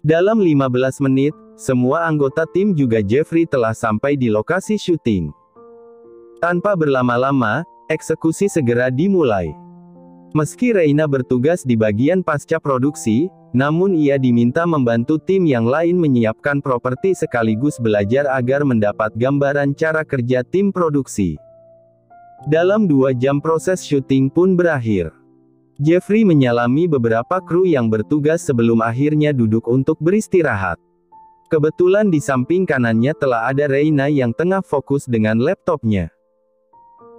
Dalam 15 menit, semua anggota tim juga Jeffrey telah sampai di lokasi syuting. Tanpa berlama-lama, eksekusi segera dimulai. Meski Reina bertugas di bagian pasca produksi, namun ia diminta membantu tim yang lain menyiapkan properti sekaligus belajar agar mendapat gambaran cara kerja tim produksi. Dalam 2 jam proses syuting pun berakhir. Jeffrey menyalami beberapa kru yang bertugas sebelum akhirnya duduk untuk beristirahat. Kebetulan di samping kanannya telah ada Reina yang tengah fokus dengan laptopnya.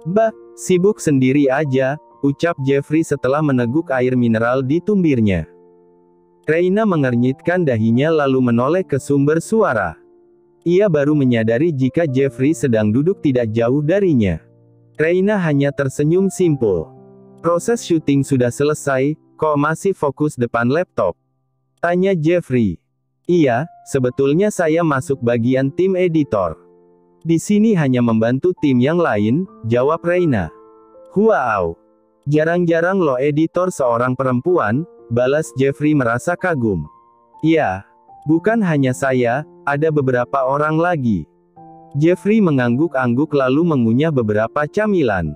"Bah, sibuk sendiri aja," ucap Jeffrey setelah meneguk air mineral di tumbirnya. Reina mengernyitkan dahinya lalu menoleh ke sumber suara. Ia baru menyadari jika Jeffrey sedang duduk tidak jauh darinya. Reina hanya tersenyum simpul. "Proses syuting sudah selesai, kok masih fokus depan laptop?" tanya Jeffrey. "Iya, sebetulnya saya masuk bagian tim editor. Di sini hanya membantu tim yang lain," jawab Reina. "Wow. Jarang-jarang loh editor seorang perempuan," balas Jeffrey merasa kagum. "Ya, bukan hanya saya, ada beberapa orang lagi." Jeffrey mengangguk-angguk lalu mengunyah beberapa camilan.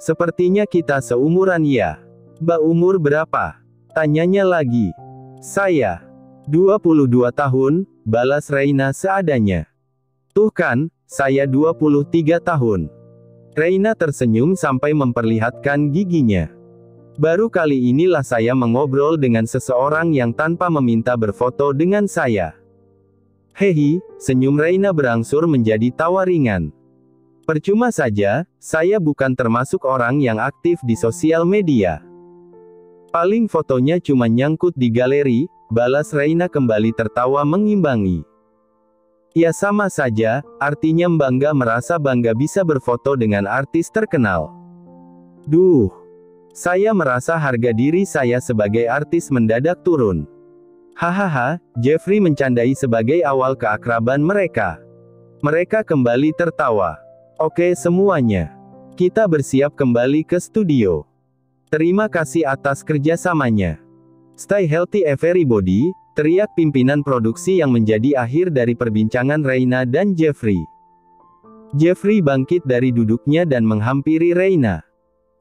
"Sepertinya kita seumuran ya." "Mbak umur berapa?" tanyanya lagi. "Saya 22 tahun, balas Reina seadanya. "Tuh kan, saya 23 tahun. Reina tersenyum sampai memperlihatkan giginya. "Baru kali inilah saya mengobrol dengan seseorang yang tanpa meminta berfoto dengan saya." "Hehi," senyum Reina berangsur menjadi tawa ringan. "Percuma saja, saya bukan termasuk orang yang aktif di sosial media. Paling fotonya cuma nyangkut di galeri," balas Reina kembali tertawa mengimbangi. "Ya sama saja, artinya Mbak merasa bangga bisa berfoto dengan artis terkenal." "Duh, saya merasa harga diri saya sebagai artis mendadak turun." Hahaha, Jeffrey mencandai sebagai awal keakraban mereka. Mereka kembali tertawa. "Oke semuanya. Kita bersiap kembali ke studio. Terima kasih atas kerjasamanya. Stay healthy everybody," teriak pimpinan produksi yang menjadi akhir dari perbincangan Reina dan Jeffrey. Jeffrey bangkit dari duduknya dan menghampiri Reina.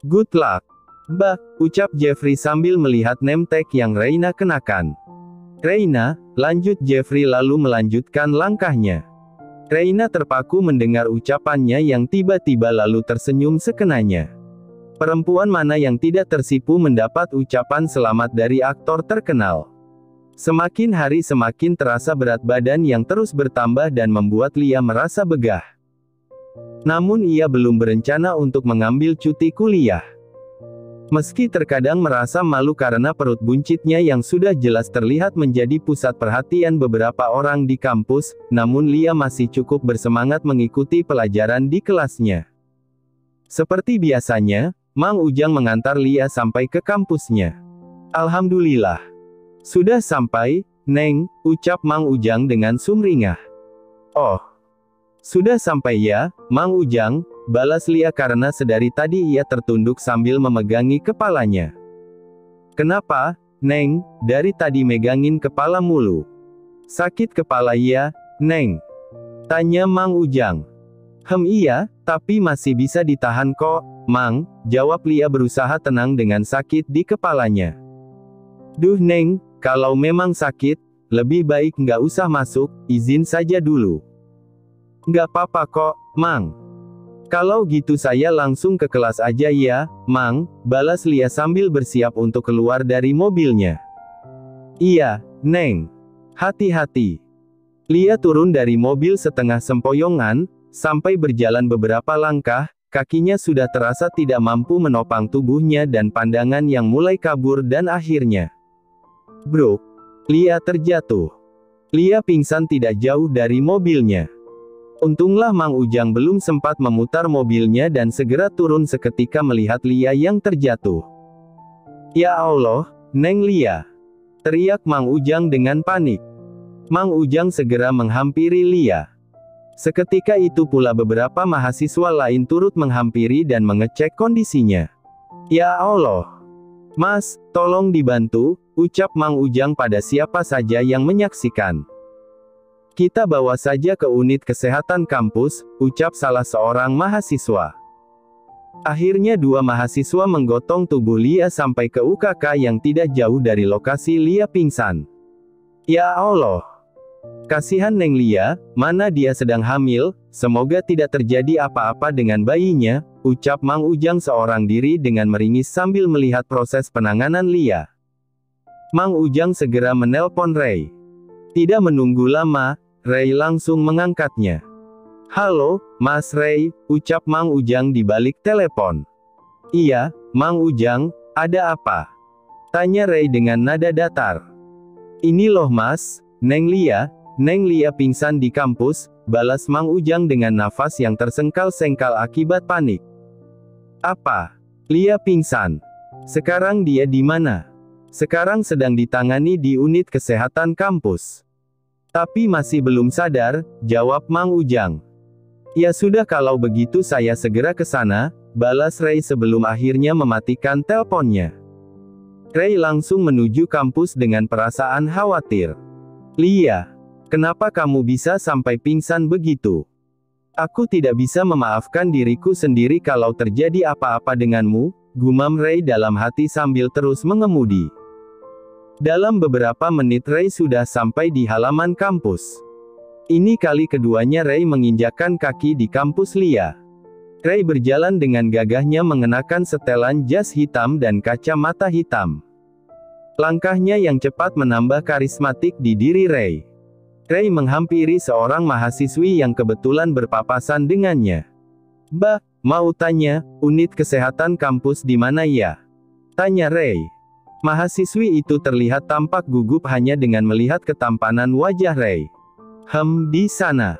"Good luck." "Bah," ucap Jeffrey sambil melihat name tag yang Reina kenakan. "Reina," lanjut Jeffrey lalu melanjutkan langkahnya. Reina terpaku mendengar ucapannya yang tiba-tiba lalu tersenyum sekenanya. Perempuan mana yang tidak tersipu mendapat ucapan selamat dari aktor terkenal. Semakin hari semakin terasa berat badan yang terus bertambah dan membuat Lia merasa begah. Namun ia belum berencana untuk mengambil cuti kuliah. Meski terkadang merasa malu karena perut buncitnya yang sudah jelas terlihat menjadi pusat perhatian beberapa orang di kampus, namun Lia masih cukup bersemangat mengikuti pelajaran di kelasnya. Seperti biasanya, Mang Ujang mengantar Lia sampai ke kampusnya. "Alhamdulillah. Sudah sampai, Neng," ucap Mang Ujang dengan sumringah. "Oh. Sudah sampai ya, Mang Ujang," balas Lia karena sedari tadi ia tertunduk sambil memegangi kepalanya. "Kenapa, Neng, dari tadi megangin kepala mulu? Sakit kepala ya, Neng?" tanya Mang Ujang. Iya, tapi masih bisa ditahan kok, Mang," jawab Lia berusaha tenang dengan sakit di kepalanya. "Duh Neng, kalau memang sakit, lebih baik nggak usah masuk, izin saja dulu." "Nggak apa-apa kok, Mang. Kalau gitu saya langsung ke kelas aja ya, Mang," balas Lia sambil bersiap untuk keluar dari mobilnya. "Iya, Neng. Hati-hati." Lia turun dari mobil setengah sempoyongan, sampai berjalan beberapa langkah, kakinya sudah terasa tidak mampu menopang tubuhnya dan pandangan yang mulai kabur dan akhirnya bruk. Lia terjatuh. Lia pingsan tidak jauh dari mobilnya. Untunglah Mang Ujang belum sempat memutar mobilnya dan segera turun seketika melihat Lia yang terjatuh. "Ya Allah, Neng Lia!" teriak Mang Ujang dengan panik. Mang Ujang segera menghampiri Lia. Seketika itu pula beberapa mahasiswa lain turut menghampiri dan mengecek kondisinya. "Ya Allah! Mas, tolong dibantu, ucap Mang Ujang pada siapa saja yang menyaksikan. Kita bawa saja ke unit kesehatan kampus, ucap salah seorang mahasiswa. Akhirnya dua mahasiswa menggotong tubuh Lia sampai ke UKK yang tidak jauh dari lokasi Lia pingsan. Ya Allah! Kasihan Neng Lia, mana dia sedang hamil, semoga tidak terjadi apa-apa dengan bayinya, ucap Mang Ujang seorang diri dengan meringis sambil melihat proses penanganan Lia. Mang Ujang segera menelpon Ray. Tidak menunggu lama, Ray langsung mengangkatnya. Halo, Mas Ray, ucap Mang Ujang di balik telepon. Iya, Mang Ujang, ada apa? Tanya Ray dengan nada datar. Ini loh Mas, Neng Lia pingsan di kampus, balas Mang Ujang dengan nafas yang tersengkal-sengkal akibat panik. Apa? Lia pingsan? Sekarang dia di mana? Sekarang sedang ditangani di unit kesehatan kampus. Tapi masih belum sadar, jawab Mang Ujang. Ya sudah kalau begitu saya segera ke sana, balas Ray sebelum akhirnya mematikan teleponnya. Ray langsung menuju kampus dengan perasaan khawatir. Lia, kenapa kamu bisa sampai pingsan begitu? Aku tidak bisa memaafkan diriku sendiri kalau terjadi apa-apa denganmu, gumam Ray dalam hati sambil terus mengemudi. Dalam beberapa menit Ray sudah sampai di halaman kampus. Ini kali keduanya Ray menginjakkan kaki di kampus Lia. Ray berjalan dengan gagahnya mengenakan setelan jas hitam dan kacamata hitam. Langkahnya yang cepat menambah karismatik di diri Ray. Ray menghampiri seorang mahasiswi yang kebetulan berpapasan dengannya. Mbak, mau tanya, unit kesehatan kampus di mana ya? Tanya Ray. Mahasiswi itu terlihat tampak gugup hanya dengan melihat ketampanan wajah Ray. Di sana.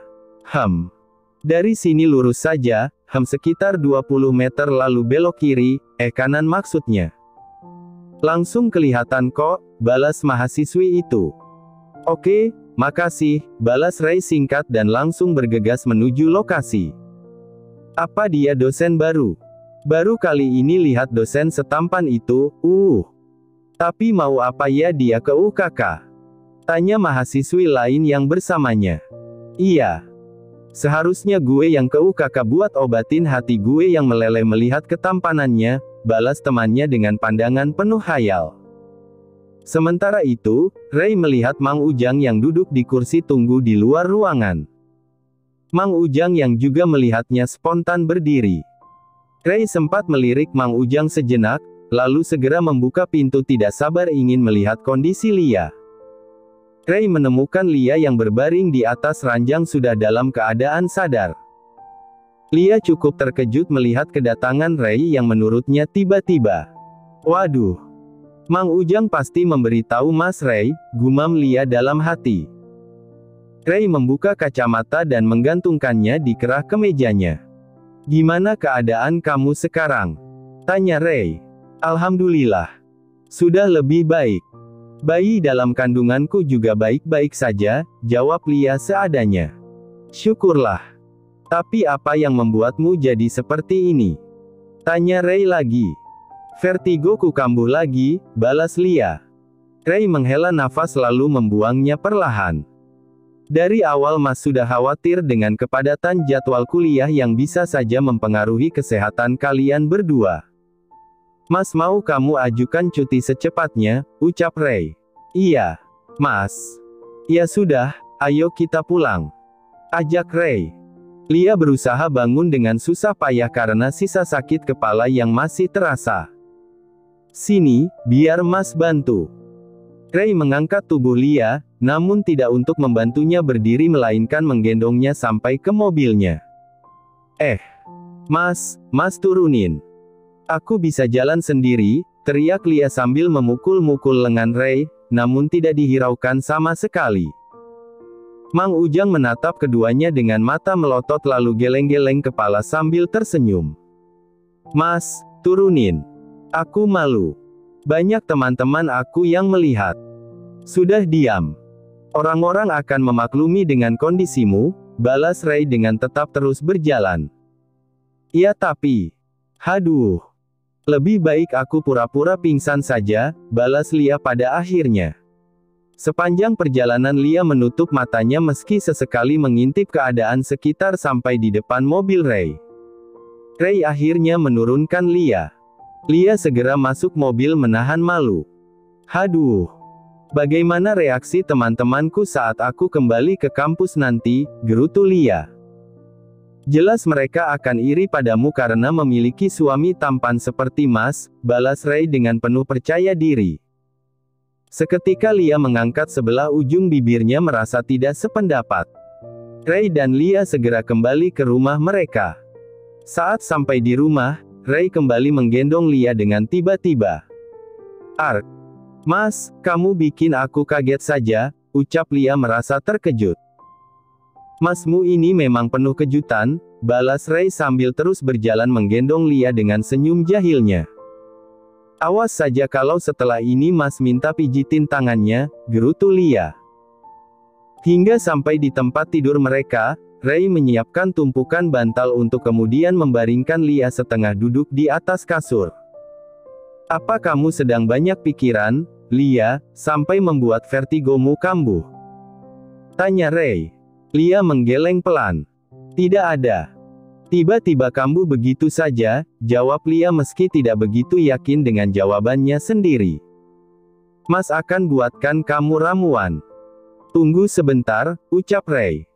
Dari sini lurus saja, sekitar 20 meter lalu belok kiri, kanan maksudnya. Langsung kelihatan kok, balas mahasiswi itu. Oke, makasih, balas Ray singkat dan langsung bergegas menuju lokasi. Apa dia dosen baru? Baru kali ini lihat dosen setampan itu, Tapi mau apa ya dia ke UKK? Tanya mahasiswi lain yang bersamanya. Iya. Seharusnya gue yang ke UKK buat obatin hati gue yang meleleh melihat ketampanannya, balas temannya dengan pandangan penuh khayal. Sementara itu, Ray melihat Mang Ujang yang duduk di kursi tunggu di luar ruangan. Mang Ujang yang juga melihatnya spontan berdiri. Ray sempat melirik Mang Ujang sejenak, lalu segera membuka pintu tidak sabar ingin melihat kondisi Lia. Ray menemukan Lia yang berbaring di atas ranjang sudah dalam keadaan sadar. Lia cukup terkejut melihat kedatangan Ray yang menurutnya tiba-tiba. Waduh. Mang Ujang pasti memberitahu Mas Ray, gumam Lia dalam hati. Ray membuka kacamata dan menggantungkannya di kerah kemejanya. Gimana keadaan kamu sekarang? Tanya Ray. Alhamdulillah. Sudah lebih baik. Bayi dalam kandunganku juga baik-baik saja, jawab Lia seadanya. Syukurlah. Tapi apa yang membuatmu jadi seperti ini? Tanya Ray lagi. Vertigoku kambuh lagi, balas Lia. Ray menghela nafas lalu membuangnya perlahan. Dari awal Mas sudah khawatir dengan kepadatan jadwal kuliah yang bisa saja mempengaruhi kesehatan kalian berdua. Mas mau kamu ajukan cuti secepatnya, ucap Ray. Iya, Mas. Ya sudah, ayo kita pulang. Ajak Ray. Lia berusaha bangun dengan susah payah karena sisa sakit kepala yang masih terasa. Sini, biar Mas bantu. Ray mengangkat tubuh Lia, namun tidak untuk membantunya berdiri melainkan menggendongnya sampai ke mobilnya. Mas turunin. Aku bisa jalan sendiri, teriak Lia sambil memukul-mukul lengan Ray, namun tidak dihiraukan sama sekali. Mang Ujang menatap keduanya dengan mata melotot lalu geleng-geleng kepala sambil tersenyum. Mas, turunin. Aku malu. Banyak teman-teman aku yang melihat. Sudah diam. Orang-orang akan memaklumi dengan kondisimu, balas Ray dengan tetap terus berjalan. Ya tapi. Haduh. Lebih baik aku pura-pura pingsan saja, balas Lia pada akhirnya. Sepanjang perjalanan Lia menutup matanya meski sesekali mengintip keadaan sekitar sampai di depan mobil Ray. Ray akhirnya menurunkan Lia. Lia segera masuk mobil menahan malu. Haduh. Bagaimana reaksi teman-temanku saat aku kembali ke kampus nanti, gerutu Lia. Jelas mereka akan iri padamu karena memiliki suami tampan seperti Mas, balas Ray dengan penuh percaya diri. Seketika Lia mengangkat sebelah ujung bibirnya merasa tidak sependapat. Ray dan Lia segera kembali ke rumah mereka. Saat sampai di rumah, Ray kembali menggendong Lia dengan tiba-tiba. "Ark, Mas, kamu bikin aku kaget saja," ucap Lia merasa terkejut. "Masmu ini memang penuh kejutan," balas Ray sambil terus berjalan menggendong Lia dengan senyum jahilnya. "Awas saja kalau setelah ini Mas minta pijitin tangannya," gerutu Lia. Hingga sampai di tempat tidur mereka, Ray menyiapkan tumpukan bantal untuk kemudian membaringkan Lia setengah duduk di atas kasur. "Apa kamu sedang banyak pikiran, Lia, sampai membuat vertigomu kambuh?" tanya Ray. Lia menggeleng pelan. "Tidak ada." "Tiba-tiba kambuh begitu saja," jawab Lia meski tidak begitu yakin dengan jawabannya sendiri. "Mas akan buatkan kamu ramuan." "Tunggu sebentar," ucap Ray.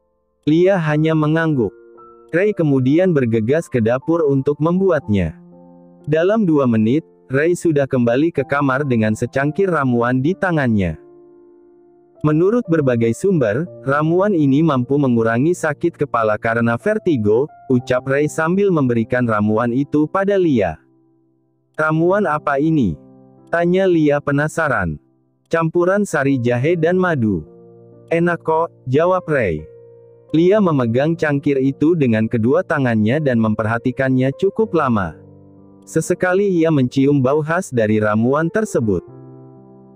Lia hanya mengangguk. Ray kemudian bergegas ke dapur untuk membuatnya. Dalam 2 menit, Ray sudah kembali ke kamar dengan secangkir ramuan di tangannya. Menurut berbagai sumber, ramuan ini mampu mengurangi sakit kepala karena vertigo, ucap Ray sambil memberikan ramuan itu pada Lia. "Ramuan apa ini?" tanya Lia penasaran. "Campuran sari jahe dan madu." "Enak kok," jawab Ray. Lia memegang cangkir itu dengan kedua tangannya dan memperhatikannya cukup lama. Sesekali ia mencium bau khas dari ramuan tersebut.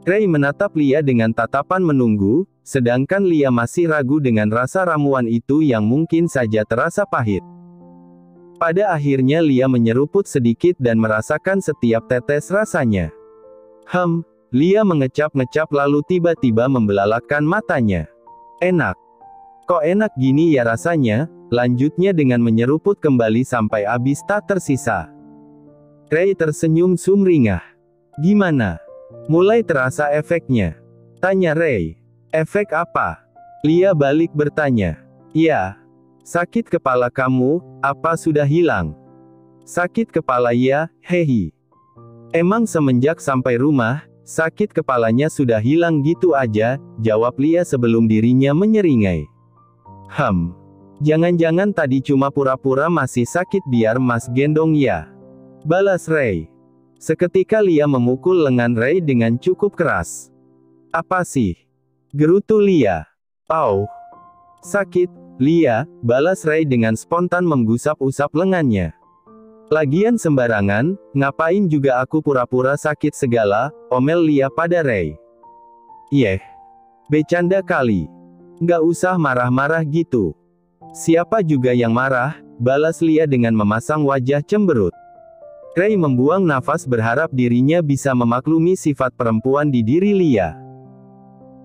Ray menatap Lia dengan tatapan menunggu, sedangkan Lia masih ragu dengan rasa ramuan itu yang mungkin saja terasa pahit. Pada akhirnya Lia menyeruput sedikit dan merasakan setiap tetes rasanya. Lia mengecap-ngecap lalu tiba-tiba membelalakkan matanya. "Enak. Kok enak gini ya rasanya?" lanjutnya dengan menyeruput kembali sampai habis tak tersisa. Ray tersenyum sumringah. "Gimana? Mulai terasa efeknya?" tanya Ray. "Efek apa?" Lia balik bertanya. "Ya. Sakit kepala kamu, apa sudah hilang?" "Sakit kepala ya, hehi. Emang semenjak sampai rumah, sakit kepalanya sudah hilang gitu aja," jawab Lia sebelum dirinya menyeringai. Jangan-jangan tadi cuma pura-pura masih sakit biar Mas gendong ya," balas Ray. Seketika Lia memukul lengan Ray dengan cukup keras. "Apa sih?" gerutu Lia. "Au. Sakit, Lia," balas Ray dengan spontan menggusap-usap lengannya. "Lagian sembarangan, ngapain juga aku pura-pura sakit segala," omel Lia pada Ray. "Yeh. Becanda kali. Nggak usah marah-marah gitu." "Siapa juga yang marah," balas Lia dengan memasang wajah cemberut. Ray membuang nafas berharap dirinya bisa memaklumi sifat perempuan di diri Lia.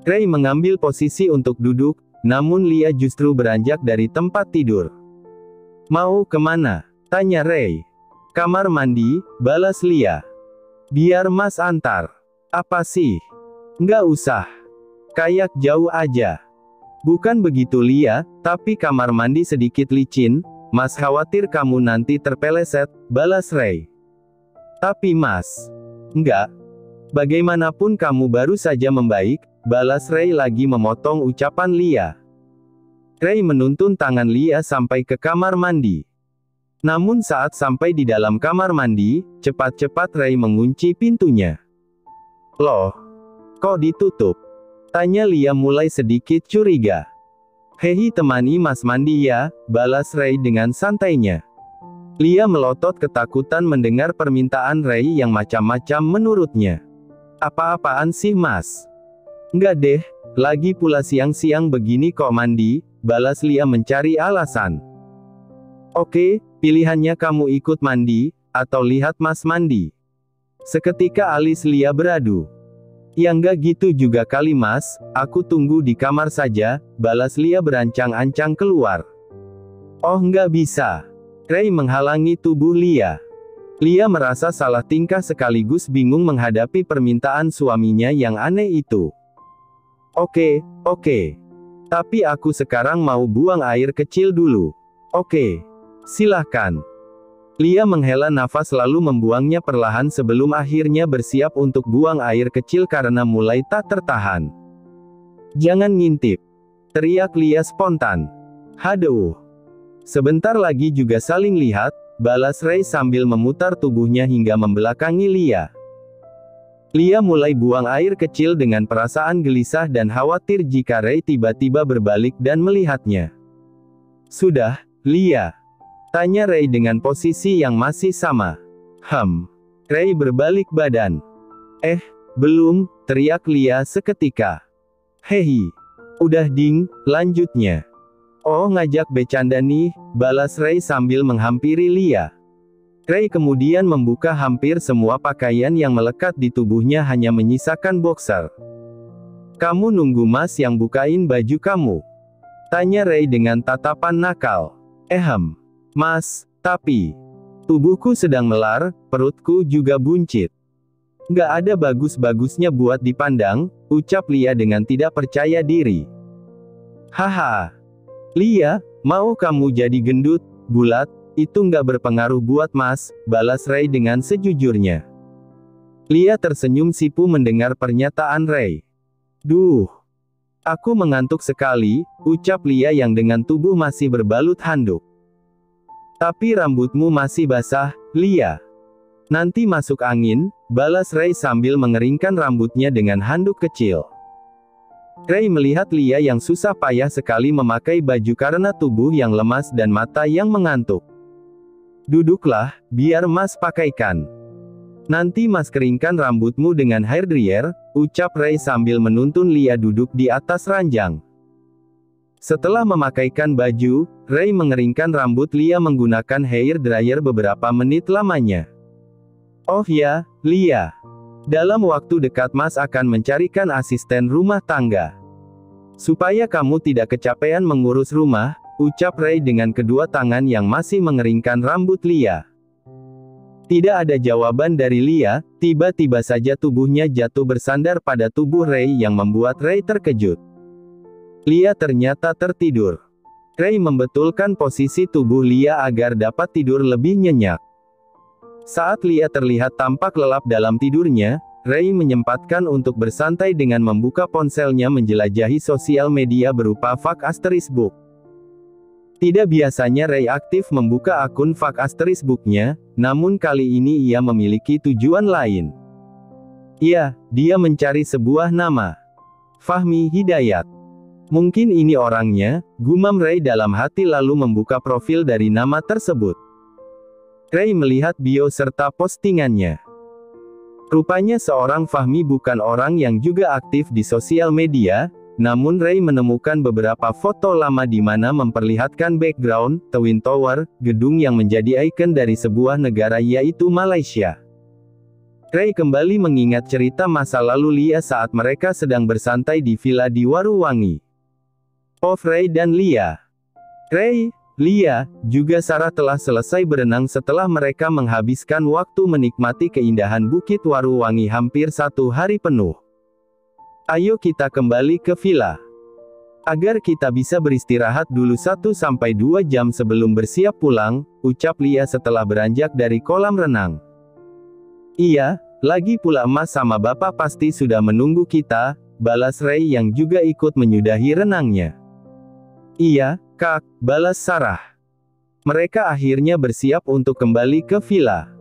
Ray mengambil posisi untuk duduk, namun Lia justru beranjak dari tempat tidur. "Mau kemana?" tanya Ray. "Kamar mandi," balas Lia. "Biar Mas antar." "Apa sih?" "Nggak usah. Kayak jauh aja." "Bukan begitu Lia, tapi kamar mandi sedikit licin, Mas khawatir kamu nanti terpeleset," balas Ray. "Tapi Mas..." "Enggak. Bagaimanapun kamu baru saja membaik," balas Ray lagi memotong ucapan Lia. Ray menuntun tangan Lia sampai ke kamar mandi. Namun saat sampai di dalam kamar mandi, cepat-cepat Ray mengunci pintunya. "Loh, kok ditutup?" tanya Lia mulai sedikit curiga. "Hehi temani Mas mandi ya," balas Ray dengan santainya. Lia melotot ketakutan mendengar permintaan Ray yang macam-macam menurutnya. "Apa-apaan sih Mas?" "Nggak deh, lagi pula siang-siang begini kok mandi," balas Lia mencari alasan. "Oke, pilihannya kamu ikut mandi, atau lihat Mas mandi. Seketika alis Lia beradu. Ya nggak gitu juga kali Mas, aku tunggu di kamar saja, balas Lia berancang-ancang keluar. Oh nggak bisa. Ray menghalangi tubuh Lia. Lia merasa salah tingkah sekaligus bingung menghadapi permintaan suaminya yang aneh itu. Oke. Tapi aku sekarang mau buang air kecil dulu. Oke. Silahkan. Lia menghela nafas lalu membuangnya perlahan sebelum akhirnya bersiap untuk buang air kecil karena mulai tak tertahan. Jangan ngintip. Teriak Lia spontan. Haduh. Sebentar lagi juga saling lihat, balas Ray sambil memutar tubuhnya hingga membelakangi Lia. Lia mulai buang air kecil dengan perasaan gelisah dan khawatir jika Ray tiba-tiba berbalik dan melihatnya. Sudah, Lia? Tanya Ray dengan posisi yang masih sama. Ray berbalik badan. Belum, teriak Lia seketika. Hehi. Udah ding, lanjutnya. Oh ngajak bercanda nih, balas Ray sambil menghampiri Lia. Ray kemudian membuka hampir semua pakaian yang melekat di tubuhnya hanya menyisakan boxer. Kamu nunggu Mas yang bukain baju kamu? Tanya Ray dengan tatapan nakal. Mas, tapi tubuhku sedang melar, perutku juga buncit. Nggak ada bagus-bagusnya buat dipandang, ucap Lia dengan tidak percaya diri. Haha. Lia, mau kamu jadi gendut, bulat, itu nggak berpengaruh buat Mas, balas Ray dengan sejujurnya. Lia tersenyum sipu mendengar pernyataan Ray. Duh. Aku mengantuk sekali, ucap Lia yang dengan tubuh masih berbalut handuk. Tapi rambutmu masih basah, Lia. Nanti masuk angin, balas Ray sambil mengeringkan rambutnya dengan handuk kecil. Ray melihat Lia yang susah payah sekali memakai baju karena tubuh yang lemas dan mata yang mengantuk. Duduklah, biar Mas pakaikan. Nanti Mas keringkan rambutmu dengan hair dryer, ucap Ray sambil menuntun Lia duduk di atas ranjang. Setelah memakaikan baju, Ray mengeringkan rambut Lia menggunakan hair dryer beberapa menit lamanya. Oh ya, Lia. Dalam waktu dekat Mas akan mencarikan asisten rumah tangga. Supaya kamu tidak kecapean mengurus rumah, ucap Ray dengan kedua tangan yang masih mengeringkan rambut Lia. Tidak ada jawaban dari Lia, tiba-tiba saja tubuhnya jatuh bersandar pada tubuh Ray yang membuat Ray terkejut. Lia ternyata tertidur. Ray membetulkan posisi tubuh Lia agar dapat tidur lebih nyenyak. Saat Lia terlihat tampak lelap dalam tidurnya, Ray menyempatkan untuk bersantai dengan membuka ponselnya menjelajahi sosial media berupa Fuck Asterisk Book. Tidak biasanya Ray aktif membuka akun Fuck Asterisk Book-nya, namun kali ini ia memiliki tujuan lain. Ya, dia mencari sebuah nama. Fahmi Hidayat. Mungkin ini orangnya, gumam Ray dalam hati lalu membuka profil dari nama tersebut. Ray melihat bio serta postingannya. Rupanya seorang Fahmi bukan orang yang juga aktif di sosial media, namun Ray menemukan beberapa foto lama di mana memperlihatkan background, Twin Tower, gedung yang menjadi ikon dari sebuah negara yaitu Malaysia. Ray kembali mengingat cerita masa lalu Lia saat mereka sedang bersantai di villa di Waruwangi. Oh Ray dan Lia. Ray, Lia, juga Sarah telah selesai berenang setelah mereka menghabiskan waktu menikmati keindahan Bukit Waruwangi hampir 1 hari penuh. Ayo kita kembali ke villa. Agar kita bisa beristirahat dulu 1-2 jam sebelum bersiap pulang, ucap Lia setelah beranjak dari kolam renang. Iya, lagi pula Mas sama Bapak pasti sudah menunggu kita, balas Ray yang juga ikut menyudahi renangnya. Iya, Kak, balas Sarah. Mereka akhirnya bersiap untuk kembali ke villa.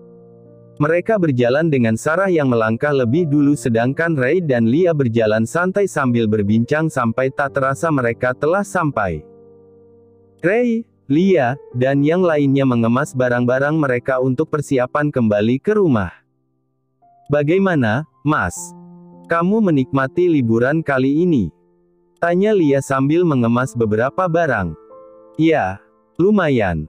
Mereka berjalan dengan Sarah yang melangkah lebih dulu sedangkan Ray dan Lia berjalan santai sambil berbincang sampai tak terasa mereka telah sampai. Ray, Lia, dan yang lainnya mengemas barang-barang mereka untuk persiapan kembali ke rumah. Bagaimana, Mas? Kamu menikmati liburan kali ini? Tanya Lia sambil mengemas beberapa barang. Ya, lumayan.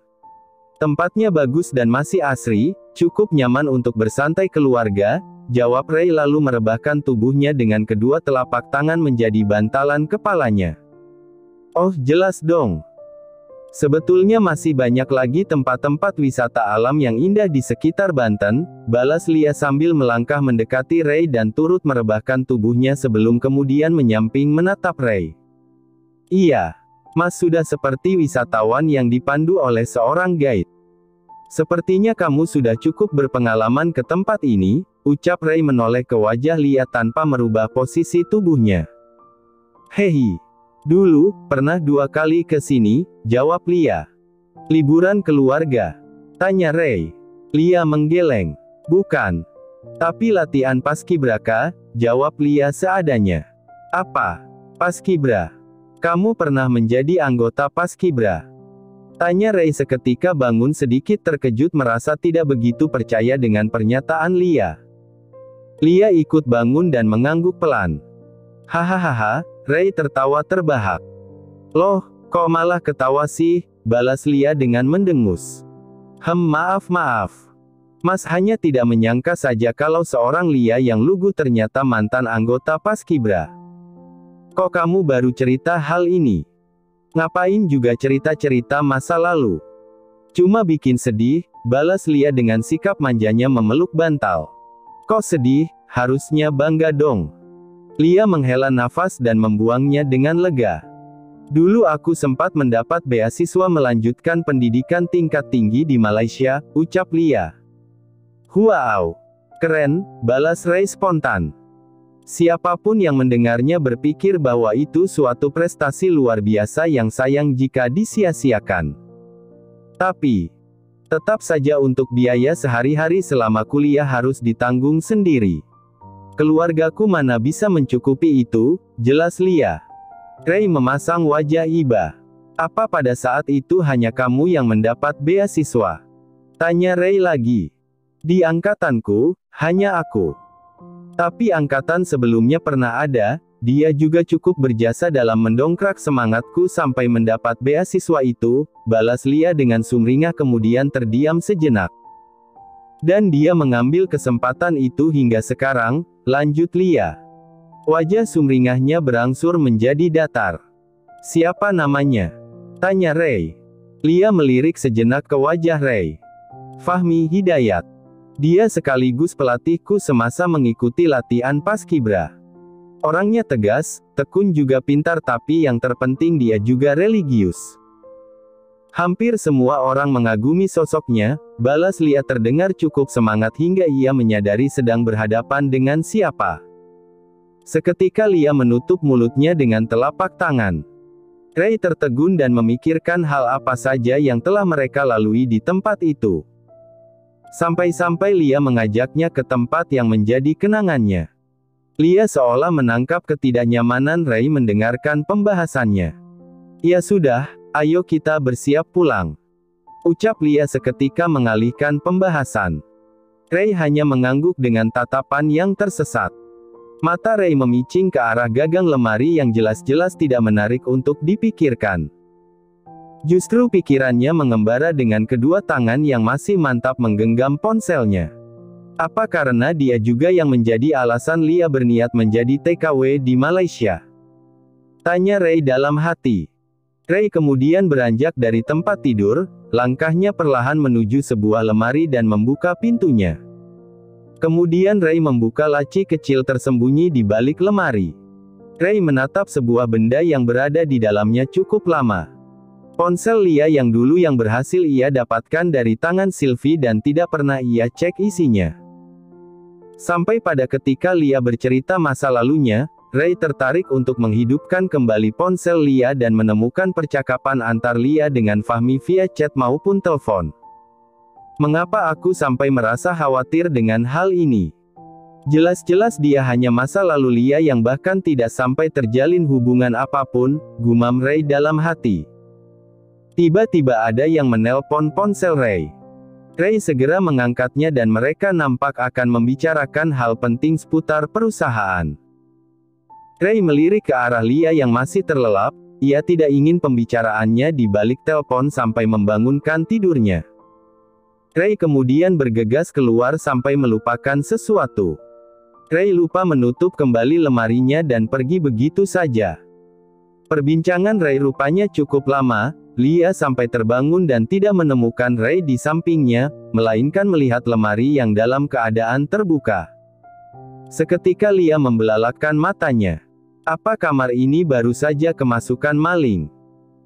Tempatnya bagus dan masih asri, Cukup nyaman untuk bersantai keluarga, jawab Ray lalu merebahkan tubuhnya dengan kedua telapak tangan menjadi bantalan kepalanya. Oh, jelas dong. Sebetulnya masih banyak lagi tempat-tempat wisata alam yang indah di sekitar Banten, balas Lia sambil melangkah mendekati Ray dan turut merebahkan tubuhnya sebelum kemudian menyamping menatap Ray. Iya, Mas sudah seperti wisatawan yang dipandu oleh seorang guide. Sepertinya kamu sudah cukup berpengalaman ke tempat ini, ucap Ray menoleh ke wajah Lia tanpa merubah posisi tubuhnya. Hehi. Dulu, pernah 2 kali ke sini, jawab Lia. Liburan keluarga? Tanya Ray. Lia menggeleng. Bukan. Tapi latihan paskibraka, jawab Lia seadanya. Apa? Paskibra? Kamu pernah menjadi anggota paskibra? Tanya Ray seketika bangun sedikit terkejut merasa tidak begitu percaya dengan pernyataan Lia. Lia ikut bangun dan mengangguk pelan. Hahaha, Ray tertawa terbahak. Loh, kok malah ketawa sih, balas Lia dengan mendengus. Maaf. Mas hanya tidak menyangka saja kalau seorang Lia yang lugu ternyata mantan anggota paskibra. Kok kamu baru cerita hal ini? Ngapain juga cerita-cerita masa lalu? Cuma bikin sedih, balas Lia dengan sikap manjanya memeluk bantal. Kok sedih, harusnya bangga dong. Lia menghela nafas dan membuangnya dengan lega. Dulu aku sempat mendapat beasiswa melanjutkan pendidikan tingkat tinggi di Malaysia, ucap Lia. Wow, keren, balas Ray spontan. Siapapun yang mendengarnya berpikir bahwa itu suatu prestasi luar biasa yang sayang jika disia-siakan. Tapi, tetap saja untuk biaya sehari-hari selama kuliah harus ditanggung sendiri. Keluargaku mana bisa mencukupi itu, jelas Lia. Ray memasang wajah iba. Apa pada saat itu hanya kamu yang mendapat beasiswa? Tanya Ray lagi. Di angkatanku, hanya aku. Tapi angkatan sebelumnya pernah ada, dia juga cukup berjasa dalam mendongkrak semangatku sampai mendapat beasiswa itu, balas Lia dengan sumringah kemudian terdiam sejenak. Dan dia mengambil kesempatan itu hingga sekarang, lanjut Lia. Wajah sumringahnya berangsur menjadi datar. Siapa namanya? Tanya Ray. Lia melirik sejenak ke wajah Ray. Fahmi Hidayat. Dia sekaligus pelatihku semasa mengikuti latihan paskibra. Orangnya tegas, tekun juga pintar tapi yang terpenting dia juga religius. Hampir semua orang mengagumi sosoknya, balas Lia terdengar cukup semangat hingga ia menyadari sedang berhadapan dengan siapa. Seketika Lia menutup mulutnya dengan telapak tangan. Ray tertegun dan memikirkan hal apa saja yang telah mereka lalui di tempat itu. Sampai-sampai Lia mengajaknya ke tempat yang menjadi kenangannya. Lia seolah menangkap ketidaknyamanan Ray mendengarkan pembahasannya. Ya sudah, ayo kita bersiap pulang. Ucap Lia seketika mengalihkan pembahasan. Ray hanya mengangguk dengan tatapan yang tersesat. Mata Ray memicing ke arah gagang lemari yang jelas-jelas tidak menarik untuk dipikirkan. Justru pikirannya mengembara dengan kedua tangan yang masih mantap menggenggam ponselnya. Apa karena dia juga yang menjadi alasan Lia berniat menjadi TKW di Malaysia? Tanya Ray dalam hati. Ray kemudian beranjak dari tempat tidur, langkahnya perlahan menuju sebuah lemari dan membuka pintunya. Kemudian Ray membuka laci kecil tersembunyi di balik lemari. Ray menatap sebuah benda yang berada di dalamnya cukup lama. Ponsel Lia yang dulu yang berhasil ia dapatkan dari tangan Sylvie dan tidak pernah ia cek isinya. Sampai pada ketika Lia bercerita masa lalunya, Ray tertarik untuk menghidupkan kembali ponsel Lia dan menemukan percakapan antar Lia dengan Fahmi via chat maupun telepon. Mengapa aku sampai merasa khawatir dengan hal ini? Jelas-jelas dia hanya masa lalu Lia yang bahkan tidak sampai terjalin hubungan apapun, gumam Ray dalam hati. Tiba-tiba ada yang menelpon ponsel Ray. Ray segera mengangkatnya dan mereka nampak akan membicarakan hal penting seputar perusahaan. Ray melirik ke arah Lia yang masih terlelap, ia tidak ingin pembicaraannya di balik telepon sampai membangunkan tidurnya. Ray kemudian bergegas keluar sampai melupakan sesuatu. Ray lupa menutup kembali lemarinya dan pergi begitu saja. Perbincangan Ray rupanya cukup lama. Lia sampai terbangun dan tidak menemukan Ray di sampingnya, melainkan melihat lemari yang dalam keadaan terbuka. Seketika Lia membelalakkan matanya. Apa kamar ini baru saja kemasukan maling?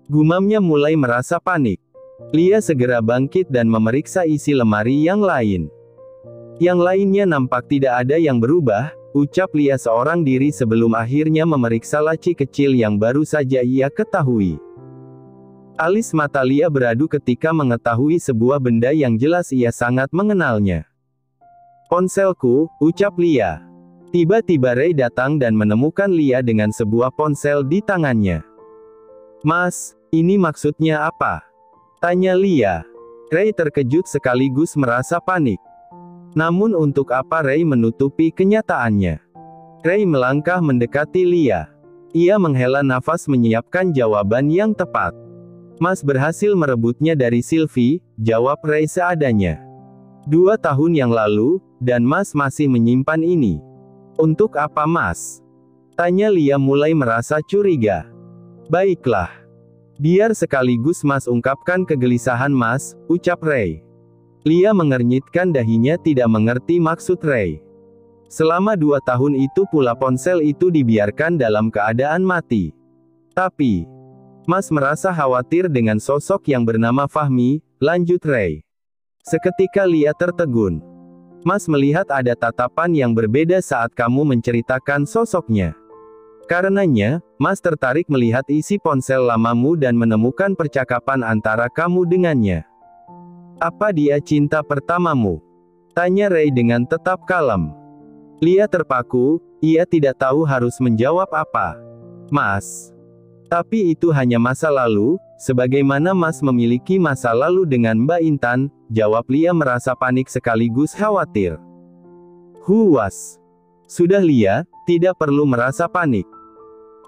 Gumamnya mulai merasa panik. Lia segera bangkit dan memeriksa isi lemari yang lain. Yang lainnya nampak tidak ada yang berubah, ucap Lia seorang diri sebelum akhirnya memeriksa laci kecil yang baru saja ia ketahui. Alis mata Lia beradu ketika mengetahui sebuah benda yang jelas ia sangat mengenalnya. Ponselku, ucap Lia. Tiba-tiba Ray datang dan menemukan Lia dengan sebuah ponsel di tangannya. Mas, ini maksudnya apa? Tanya Lia. Ray terkejut sekaligus merasa panik. Namun untuk apa Ray menutupi kenyataannya? Ray melangkah mendekati Lia. Ia menghela nafas menyiapkan jawaban yang tepat. Mas berhasil merebutnya dari Sylvie, jawab Ray seadanya. 2 tahun yang lalu, dan Mas masih menyimpan ini. Untuk apa Mas? Tanya Lia mulai merasa curiga. Baiklah. Biar sekaligus Mas ungkapkan kegelisahan Mas, ucap Ray. Lia mengernyitkan dahinya tidak mengerti maksud Ray. Selama 2 tahun itu pula ponsel itu dibiarkan dalam keadaan mati. Tapi, Mas merasa khawatir dengan sosok yang bernama Fahmi, lanjut Ray. Seketika Lia tertegun. Mas melihat ada tatapan yang berbeda saat kamu menceritakan sosoknya. Karenanya, Mas tertarik melihat isi ponsel lamamu dan menemukan percakapan antara kamu dengannya. Apa dia cinta pertamamu? Tanya Ray dengan tetap kalem. Lia terpaku, ia tidak tahu harus menjawab apa. Mas. Tapi itu hanya masa lalu, sebagaimana Mas memiliki masa lalu dengan Mbak Intan, jawab Lia merasa panik sekaligus khawatir. Huas. Sudah Lia, tidak perlu merasa panik.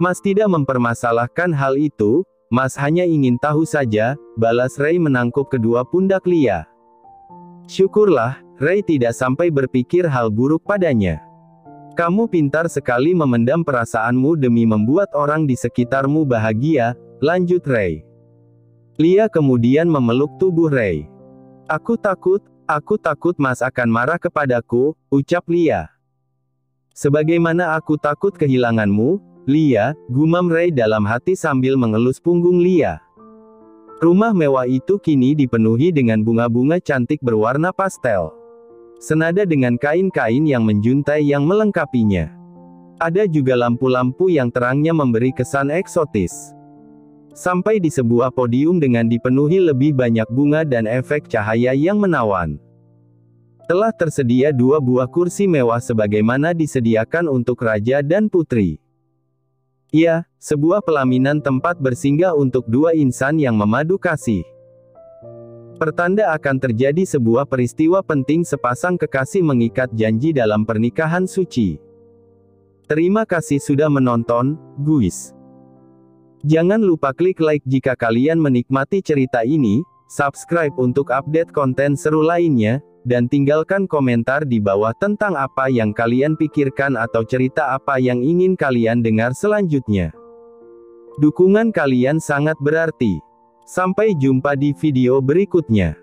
Mas tidak mempermasalahkan hal itu, Mas hanya ingin tahu saja, balas Ray menangkup kedua pundak Lia. Syukurlah, Ray tidak sampai berpikir hal buruk padanya. Kamu pintar sekali memendam perasaanmu demi membuat orang di sekitarmu bahagia, lanjut Ray. Lia kemudian memeluk tubuh Ray. Aku takut Mas akan marah kepadaku, ucap Lia. Sebagaimana aku takut kehilanganmu, Lia, gumam Ray dalam hati sambil mengelus punggung Lia. Rumah mewah itu kini dipenuhi dengan bunga-bunga cantik berwarna pastel. Senada dengan kain-kain yang menjuntai yang melengkapinya. Ada juga lampu-lampu yang terangnya memberi kesan eksotis. Sampai di sebuah podium dengan dipenuhi lebih banyak bunga dan efek cahaya yang menawan. Telah tersedia 2 buah kursi mewah sebagaimana disediakan untuk raja dan putri. Ya, sebuah pelaminan tempat bersinggah untuk 2 insan yang memadu kasih. Pertanda akan terjadi sebuah peristiwa penting sepasang kekasih mengikat janji dalam pernikahan suci. Terima kasih sudah menonton, guys. Jangan lupa klik like jika kalian menikmati cerita ini, subscribe untuk update konten seru lainnya, dan tinggalkan komentar di bawah tentang apa yang kalian pikirkan atau cerita apa yang ingin kalian dengar selanjutnya. Dukungan kalian sangat berarti. Sampai jumpa di video berikutnya.